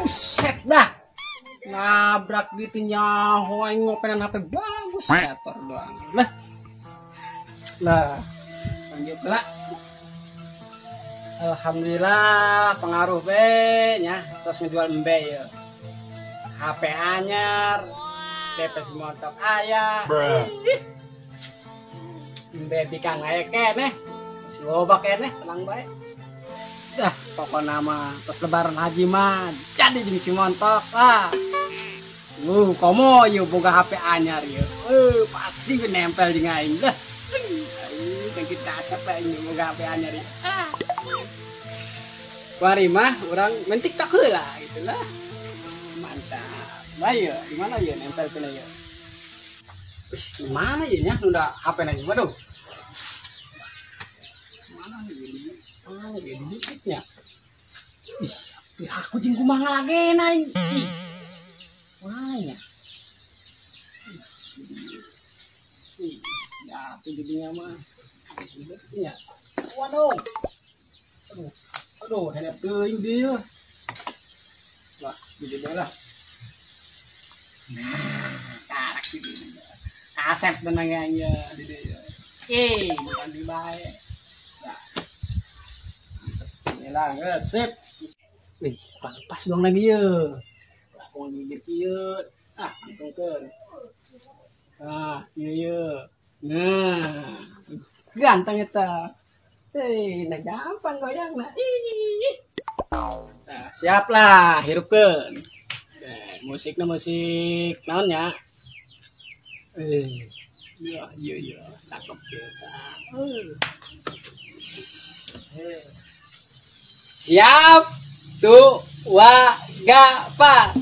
Buset dah. Nabrak gitu nyaho aing ngopenan HP bagus motor doang. Lah. Lanjut lah. Alhamdulillah pengaruh be nya terus ngejual embe ya. HP anyar. DP semua top aya. Embe bikang aya keneh. Loba keneh tenang bae. Dah pokok nama terus lebaran haji mah jadi si montok lah. Komo yuk boga HP anyar yuk. Pasti nempel di aing dah. Aing kita siapa ini boga HP anyar yuk. Kuari mah orang main TikTok heula gitu lah. Mantap. Bae gimana ya nempel kena ya. Mana ya nya udah HP na gimana dong? Mana ya dikitnya. Aku jeung kumaha lagi naing. Mana ya? Ya, jadinya mah. Ya. Waduh. Aduh, hendak teuing dia. Wah, jadi lah. Nah, karak sih dia. Asep tenangnya di dia. Bukan di bae. Nah. Inilah, sip. Wih, pas dong lagi ya. Aku ngibir kieu. Ditungkeun. Iya. Nah, ganteng eta. Nah gampang goyang nah. Nah, siap lah, hirupkeun. Musiknya musik naonnya? Iya, cakep kita. Siap, tuh, gapa.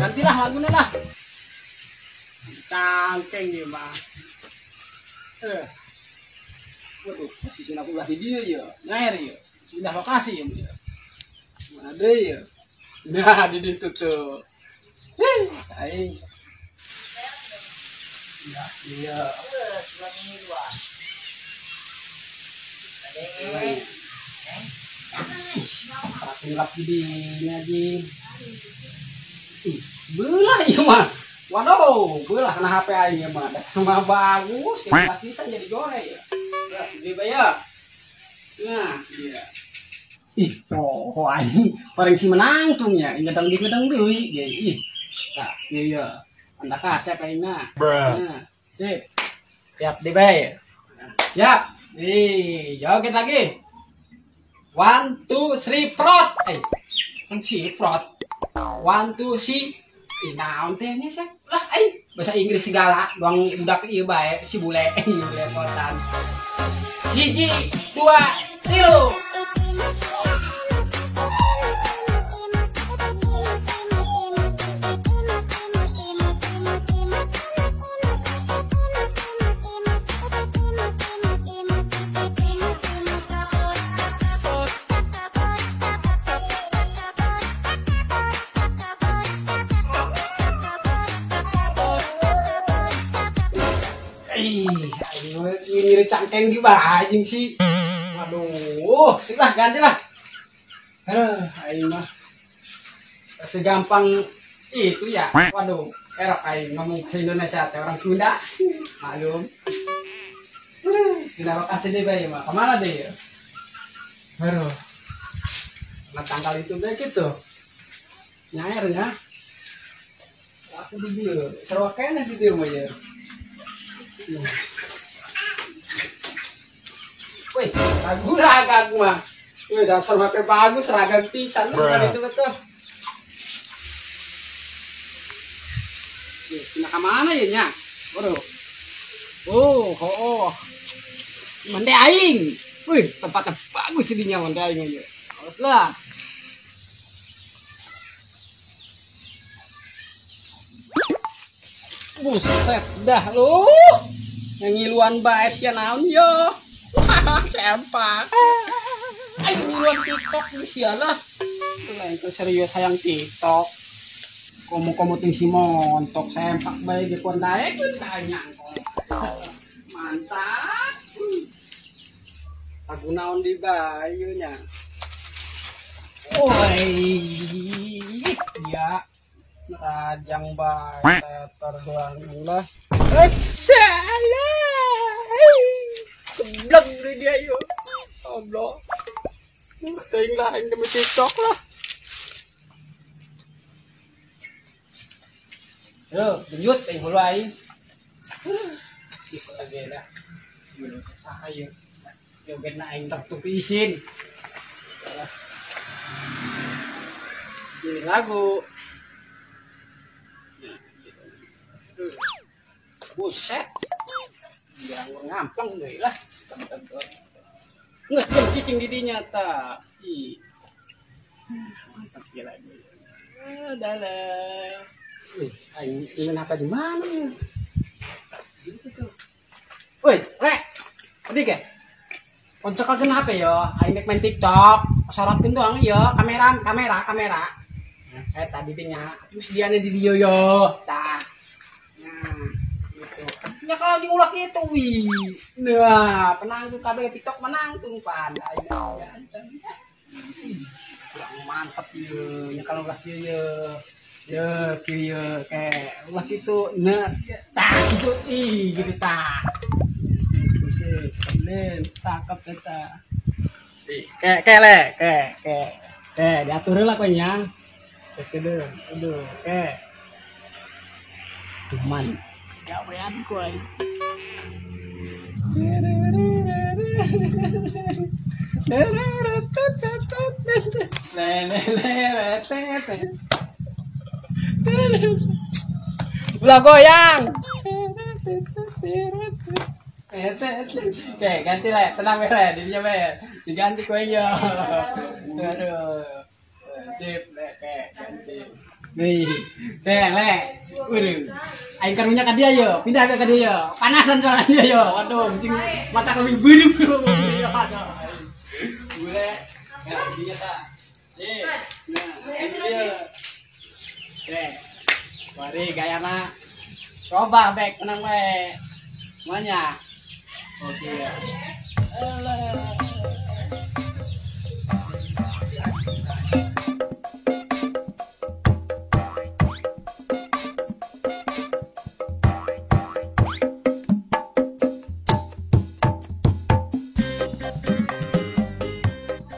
Gantilah lagunya lah. Cangkeng dia mah. Waduh, posisi aku udah di dia ya. Ngair ya. Pindah lokasi ya. Mana deh ya. Nah, di situ tuh. Aing. Ya, iya. Rapi jadinya di. Belah ya mah. Waduh, belah kena HP aing mah. Sama bagus, ya bisa jadi gore ya. Ya, sudah bayar. Nah, iya. Aing paling si menangtungnya, ngeteng deui ge. Tah, iya. Anda kasep aingna. Nah, sip. Siap di bae. Siap. Joget lagi. 1 2 3 prot. Si prot. 1 2 3. Naon teh nya sih? Lah bahasa Inggris segala, doang budak ieu bae si bule, lepotan. 1 2 3. Ini cangkeng di bajing sih. Waduh, sih lah ganti lah. Aing mah segampang itu ya. Waduh, erok aing ngomong bahasa Indonesia teh orang Sunda. Malum. Kita lokasi deh bae mah. Kemana deh ya? Nah tanggal itu deh gitu. Nyairnya. Aku di dia. Seru kene di dia mah ya. Wih, lagu ragak mah. Wih, dasar HP bagus, ragak pisan kan itu betul. Wih, pindah ke mana ya nya? Waduh. Mande aing. Wih, tempatnya bagus ini nya mande aing aja. Harus lah. Buset dah lu. ngiluan baes ya naon yo. Sempak. Ay ngiluan TikTok sialah. Lain itu serius sayang TikTok. Komo-komo ting si montok sempak bae di kondae kun tanya. Mantap. Aku naon di bayunya. Oi. Ya. Rajang bae terdoang lah. Salah. Kebleng dia yuk. Allah. Ting lain demi TikTok lah. Yo, lanjut ting hulu aing. Ikut lagi lah. Belum selesai yuk. Joget na aing tak tupisin. Ini lagu. Buset. Bilang ngampang deh lah. Nggak jam cicing didinya tak. Mantap gila ini. Dalam. Aing ingin apa di mana nih? Gitu tuh. Woi, rek. Tadi ke? Konsep kagak apa ya? Aing main TikTok. Sorotin doang ya. Kamera. Tadi tinggal. Terus dia nih di dia yo. Tah. Nah, gitu. Ya kalau diulak itu, wih. Nah, penanggung kabel TikTok menanggung pan. Kurang mantep ya. Ya kalau ulah dia ya kieu kayak ulah gitu. Nah, tah gitu gitu tah. Keren, cakep kita. Kayak diatur lah konyang. Aduh, cuman gawean kuy. Ulah goyang. Oke, ganti le, tenang le, dirinya le, diganti kuenya. Aduh, sip le, ganti. Nih, le, aing karunya ke dia yo, pindah ke dia yo, panasan soalnya yo, waduh, sing mata kami biru. Boleh, ya, dia tak, sip, nah, ini dia, oke, mari gaya nak, coba bek, tenang le, semuanya. Oke.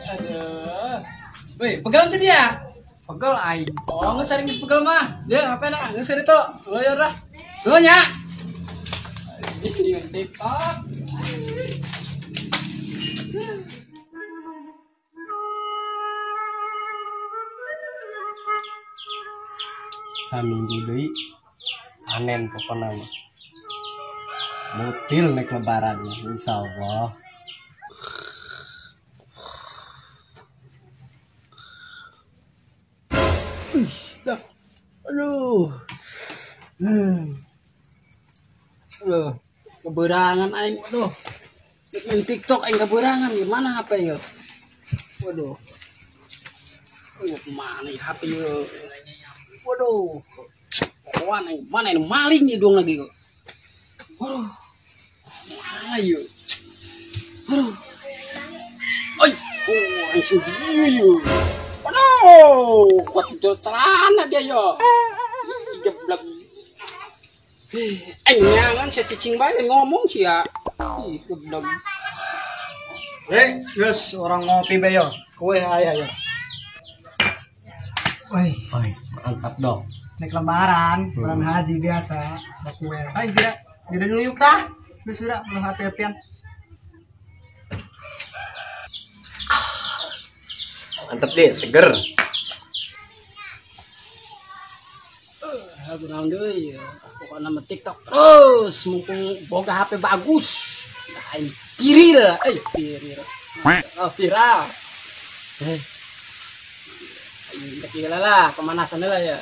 Aduh. Woi, pegal tadi ya? Pegal aing. Oh, ngesering pegal mah. Dia apa nak? Ngeser itu. Loyor lah. Lo nya. Ini TikTok. Saminggu deui anen pokona mah. Mutil nek lebaran insyaallah. Dah. Aduh. Aduh. Keberangan aing, waduh. Main TikTok aing keberangan gimana HP ya? Waduh. Kemana ya HP ya? Waduh. Mana ini maling ya dong lagi kok. Waduh. Mana ya? Waduh. Oi, aing sedih ya. Waduh. Kuat itu celana dia ya. Geblek. Nyangan si cicing bae ngomong sih ya. Ih, geblek. Guys, orang ngopi bayo. Kue ayah ya. Woi, Mantap dong. naik lebaran, bulan haji biasa. Kue. Hai tidak nyuyuk dah. Sudah belum HP-HPan. Mantap deh, seger. Aku naon deui ya. Pokoknya nama TikTok terus mumpung boga HP bagus. Nah, piril, oh viral. Ayo kira lah, pemanasan lah ya.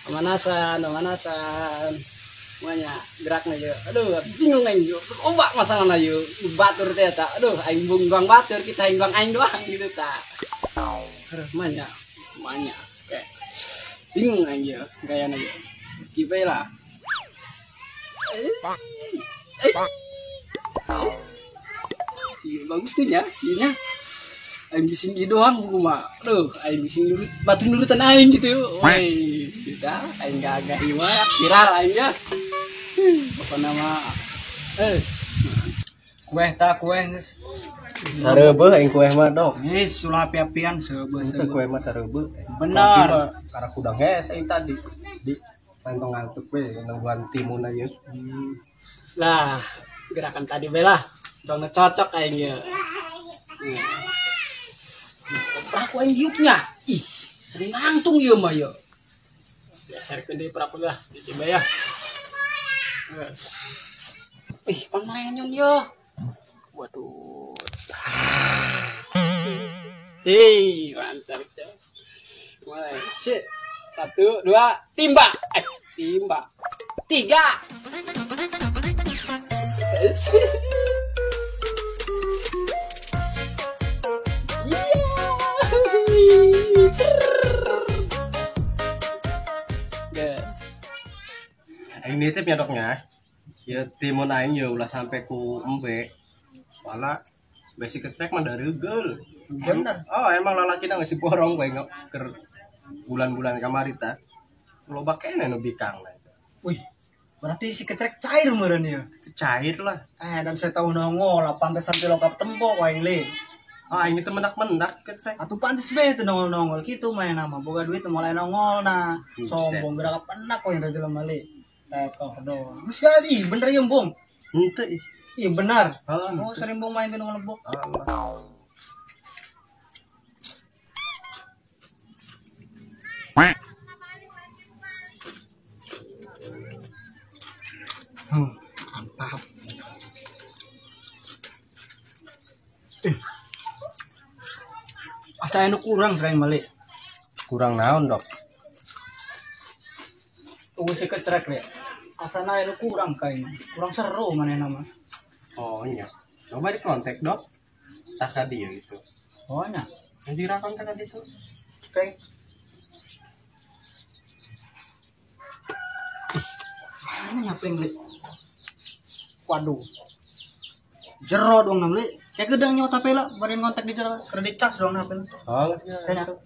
Pemanasan. banyak geraknya ya. Aduh, bingung aing yuk. Ombak masalahna yuk. Batur teh eta. Aduh, aing bunggang batur, kita aing bang aing doang gitu ta. Aduh, banyak. Kayak bingung aing ya gayana ya. Kipe lah. Iya, bagus tuh ya. Iya. Aing bising gitu doang mah. Aduh, aing bising nurut batu nurutan aing gitu. Woi, kita aing gagah iwat viral aing ya. Apa nama? Kue tak kue geus. Sareubeut aing kueh mah dok. Geus ulah api-apian Itu seubeuh. kueh mah sareubeut. Benar. Karena kudang hes aing tadi. Di kantong ngantuk we nungguan timun aja. Lah, gerakan tadi bela. Dong cocok aing ya. Praku aing diupnya. Ih, sering ngantung ieu mah ya. Biasarkeun deui praku lah, dicoba ya. Ih, pamaenyon yo. Waduh. Hei, mantap, Cok. Mulai. Shit. 1, 2, timba. Timba. 3. Guys. Aing nitip ya doknya. Ya timun aing ya ulah sampai ku embe. Soalnya basic attack mah dari geul. Bener. Oh, emang lalaki na ngisi porong we keur bulan-bulan kamari ta. Loba kene nu bikang lah. Wih, berarti si kecrek cair meureun ieu. Cair lah. Dan saya tahu nongol, pantesan teh lokap tembok wae le. Ah, ini teh mendak-mendak ketrek. Atuh pantes bae teu nongol-nongol kitu main nama. Boga duit teu mulai nongol nah. Sombong gerak penak we teh jelema le. Saya tahu doang. Geus jadi, bener ieu Bung. Henteu ih. Iya benar. Oh, sering Bung main nongol lebok. Mantap. Asa anu kurang sering balik. Kurang naon, Dok? Tunggu si ketrek le. Asana anu kurang kayaknya. Kurang seru mana nama. Oh iya. Coba di kontak, Dok. Tas tadi ya gitu. Oh nya. Nanti ra kontak tadi tuh. Oke. Mana nyapeng le. Waduh. Jero dong nam le. Kayak gedang nyawa tapi lah, bareng kontak di jero, kredit cas dong HP. Oh, Kayaknya tuh.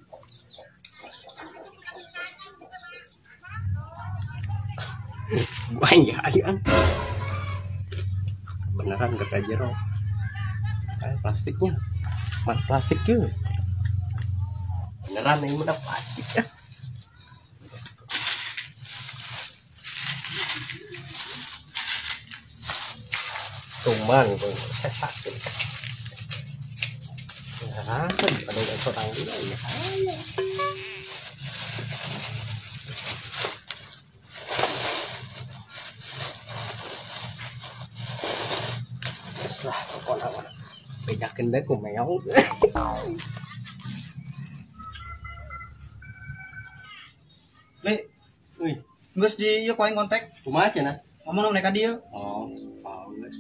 gua enggak ada. Beneran gak kayak jero. Kayak plastiknya. Mat plastik juga. Beneran ini udah plastik ya. Cuman saya sakit. Ya, ada yang orang juga ya. Lah, pokoknya bejakin deh ku meong. Le, Wih, geus di ieu koeng kontak. kumaha cenah? Ngomong mereka dia. Oh, guys.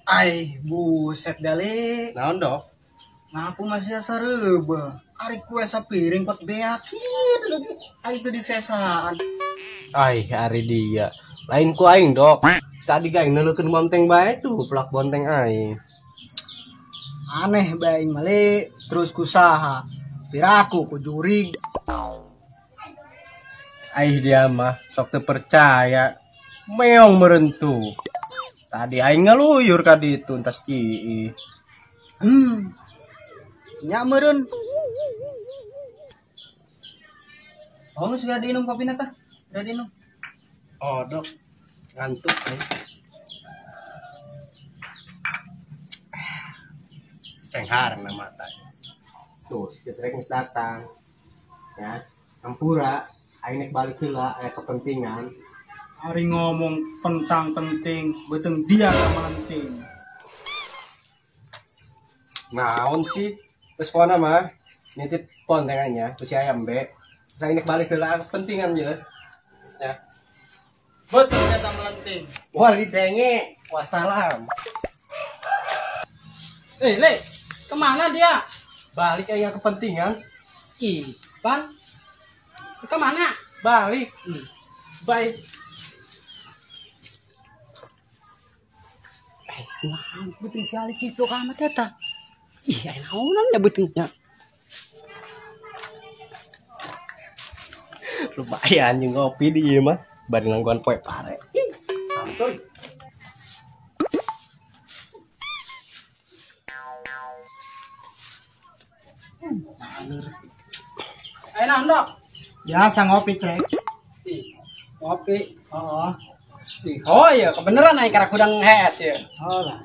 Ai, buset dah le. Naon, Dok? Ngaku masih sareubeut. Ari kue sapiring pot beakin lagi. Ai teu disesaan. Ai, hari dia. Lain ku aing, Dok. Tadi gaing neulekeun bonteng bae tuh, pelak bonteng aing. Aneh bae aing male terus kusaha. Piraku ku juri. Aih dia mah sok teu percaya. Meong merentu. Tadi aing ngaluyur ka ditu entas kieu. Nya meureun. Oh, geus sudah diinum kopi tah. Udah diinum. Oh, Dok. Ngantuk aing. Cenghar na mata. Tuh, si Cetrek geus datang. Ya, Ampura, aing nek balik heula aya kepentingan. Hari ngomong pentang penting, beteng dia kementing. Naon sih? Terus pona mah nitip pon tangannya, terus si ayam be. Saya ini balik ke pentingan ya. Ya. Beteng dia kementing. Wah lidenge, wassalam. Le, kemana dia? Balik yang kepentingan, Ipan, kemana? balik. Bye. Nah, betul sekali itu kamu tata. Iya, naunan ya betulnya. Lumayan yang ngopi di ieu mah, bari nangguan poe pare. Santuy. Enak dok. Biasa ngopi Trek. Kopi. Oh, Oh iya, kebeneran naik karena kudang HS ya. oh lah.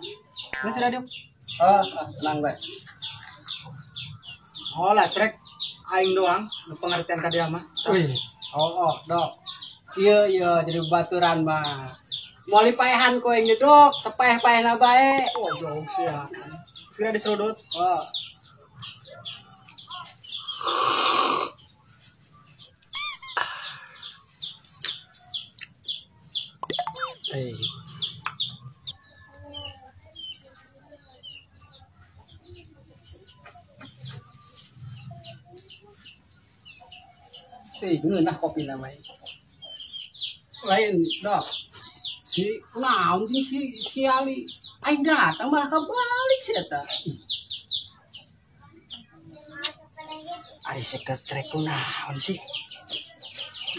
Wes sudah Dok. Oh, tenang baik. Oh lah Trek. Aing doang, nu pengertian ka dia mah. Wih, oh, dok. Iya, jadi baturan mah. Mau lipayahan ko ini dok, sepayah-payah bae. Oh, jauh sih ya. Sudah diserudut. Oh. Eh. Ngeunah kopi namanya. Lain, dok. Si naon sih si Ali. Aing datang malah kebalik sih eta. Ari seketrek kunaon sih?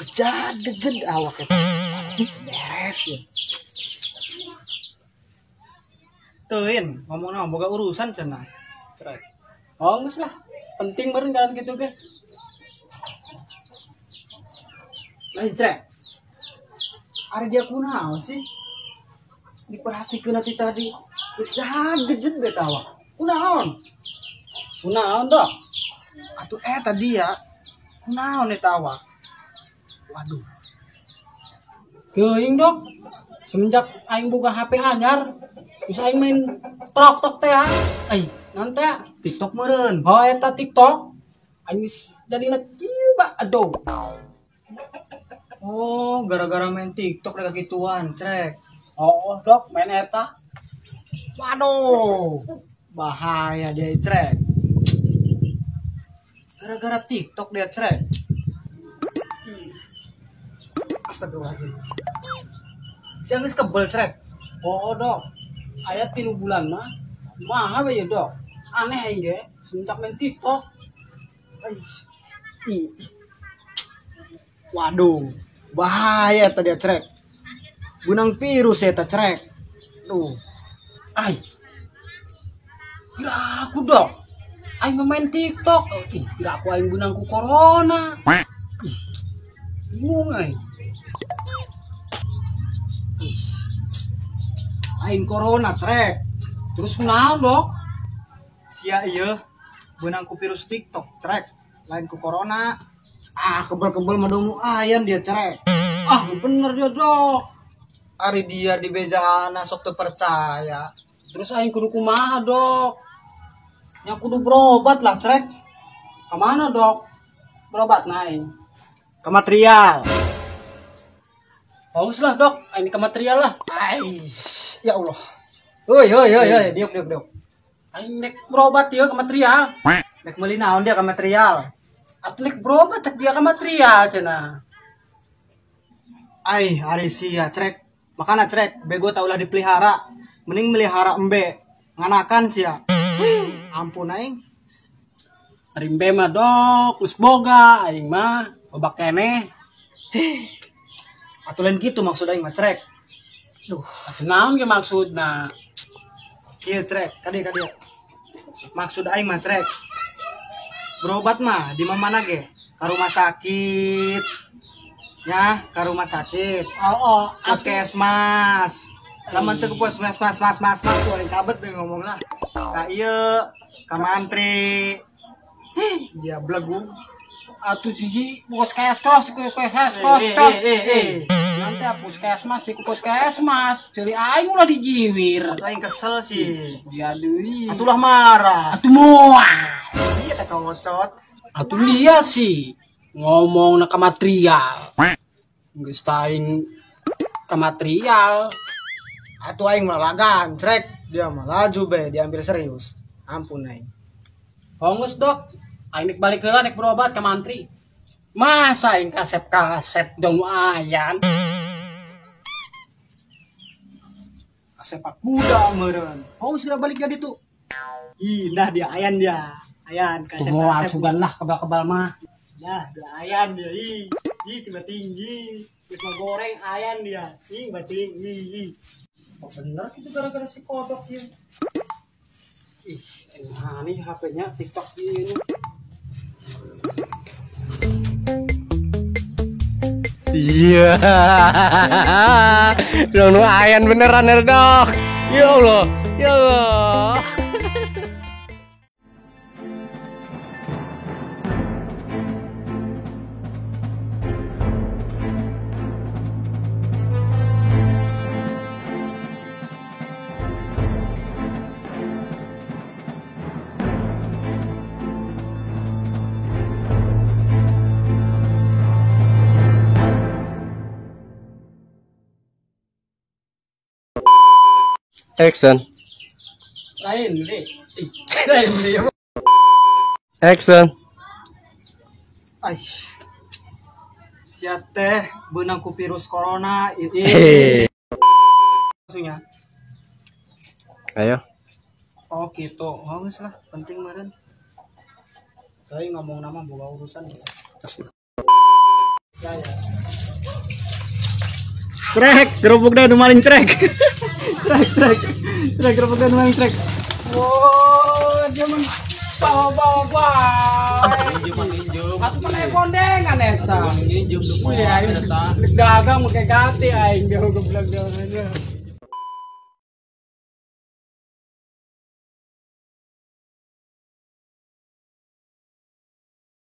Gejad awak eta. Beres ya. Teuin, ngomongna boga urusan cenah. Trek. Oh, geus lah. Penting meureun jalan gitu ge. Lain Trek. Ari dia kunaon sih? Diperhatikeun nanti tadi. Gejad deh tawa. Kunaon? Kunaon dok? Atuh tadi ya. Kunaon eta awak? Waduh. Teuing dok. Semenjak aing boga HP anyar, bisa aing main tok teh ah. Nanti TikTok meureun. oh eta TikTok. Aing geus jadi kieu aduh. Oh, gara-gara main TikTok rek gituan, Trek. Oh, dok, main eta. Waduh. Bahaya dia, Trek. Gara-gara TikTok dia, Trek. Astagfirullahaladzim. Siang geus kebel, Trek. Oh, dok. Aya 3 bulan mah. Maha we ya, dok. Aneh aing ge, semenjak main TikTok. Ih. Waduh. Bahaya tadi, Trek. Gunang virus ya, Trek. Duh. Ai. Kira aku, dok. Aing main TikTok. Kira aku aing benang ku corona. Ih. Bingung aing. Aing corona, Trek. Terus kunaon, dok? Sia ieu benang ku virus TikTok, Trek. Lain ku corona. Kebel-kebel madomu ayan dia, Trek. Bener dia, dok. Ari dia di bejana sok teu percaya. Terus aing kudu kumaha, dok? Nya kudu berobat lah, Trek. Kemana, dok? Berobat naing. Ke material. Oh, geus lah, dok. Aing ke material lah. Ya Allah. Hoi, diuk. Aing nek berobat dia ke material. Nek meuli naon dia ke material. Atuh nek berobat cek dia ke material cenah. Ari sia, Trek. Makana, Trek, bego tau lah dipelihara. Mending melihara embe. Nganakan sia. Ampun aing. Rimbe mah, dok, geus boga aing mah babak keneh. Atuh lain kitu maksud aing mah, Trek. Duh, Atuh naon ge maksudna? kieu, Trek. Kadi. Maksud aing mah, Trek. Berobat mah di mana ge? Ka rumah sakit. Ya, ke rumah sakit. Oh, Puskesmas. Lamun teu ke puskesmas mas tuh aing kabet be ngomong lah. Ka ieu, ka mantri. Dia belagu. atuh siji puskesmas ke puskesmas nanti puskesmas si puskesmas jadi aing ulah dijiwir Atuh aing kesel sih. dia deui Atuh lah marah. atuh moal Iya teh cocot. atuh dia sih ngomong ke material geus aing ke material Atuh aing mah lagan, trek. Dia mah laju be, diambil serius. Ampun aing. Hongus dok, aing balik heula nek berobat ke mantri. Masa aing kasep dong ayan. Kasep kuda meureun. Oh, segera balik jadi tuh. Ih, nah dia ayan dia. Ayan kasep. Moal sugan lah kebal-kebal mah. Nah, dia ayan dia. Ih tiba tinggi. Terus mah goreng ayan dia. Ih, bating. Ih. Oh, bener gitu gara-gara si kodok ya. Ih, ini HP-nya TikTok ini. Iya. Dong ayan beneran dok. Ya Allah. Ya Allah. Action. Lain deh. Lain deh. Action. Aish. Sia teh beunang ku virus corona Hehe. maksudnya. Ayo. Oh gitu. Oh geus lah, penting meureun. Teuing ngomong nama boga urusan. Ya. Trek, gerobok dah nu maling trek. Trek gerobok dah nu maling trek. Wow, dia men bawa-bawa. Atuh mana kondengan eta. Ini jum Iya, dagang pakai gati aing dia goblok.